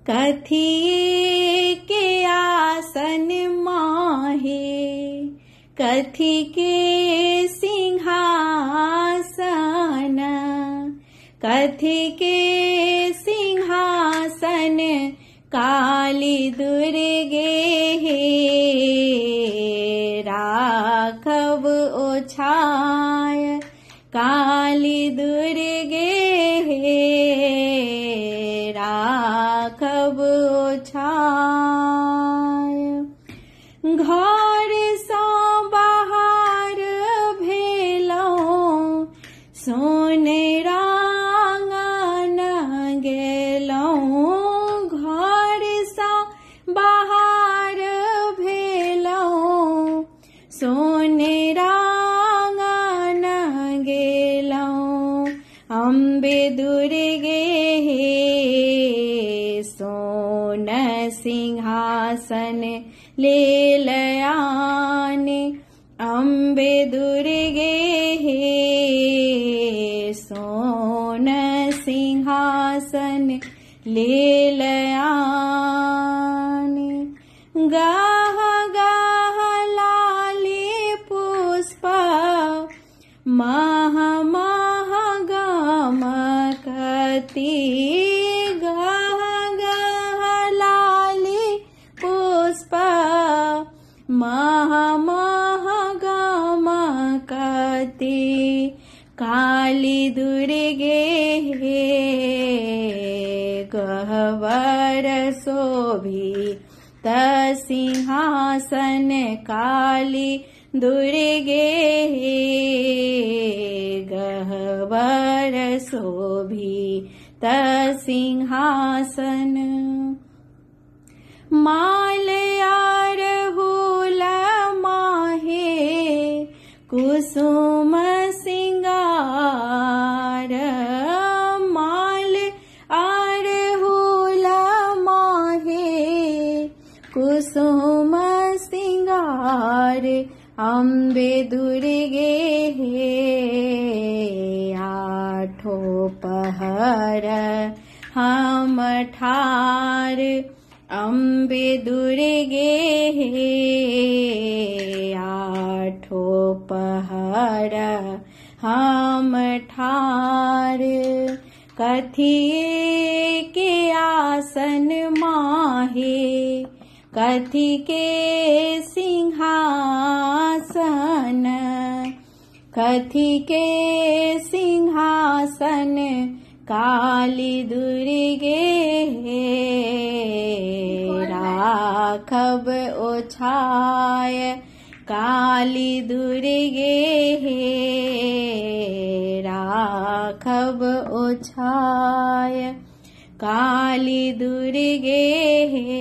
कथिए के आसन माहे, कथि के सिंहासन, कथि के सिंहासन काली दुर्गे हे, राघव ओछाय काली दुर्गे हे, राघव ओछाय। घर सा बाहर भेलौं, सोनेरा आंगन गेलौं, घर सा बाहर भेलौं, सोनेरा आंगन गेलौं। अम्बे दुर्गे हे, सोन सिंहासन लेलयाने, अम्बे दुर्गे हे, सोन सिंहासन लेलयाने। गाह गाह लाली पुष्प, मह मह गमकति, गाह गाह लाली पुष्प, मह मह गमकति, काली दुर्गे हे, गह्वर शोभित सिंहासन काली दुर्गे हे, गह्वर शोभित सिंहासन। मालयार हुल माहे, कुसुम सिंगार, माल आर हुल माहे, कुसुम सिंगार, अम्बे दुर्गे हे, आठो पहर हम ठार, अम्बे दुर्गे हे, आठो पहर हम ठार। कथिए के आसन माहे, कथि के सिंहासन, कथि के सिंहासन काली दुर्गे हे, राघव ओछाय काली दुर्गे हे, राघव ओछाय काली दुर्गे हे,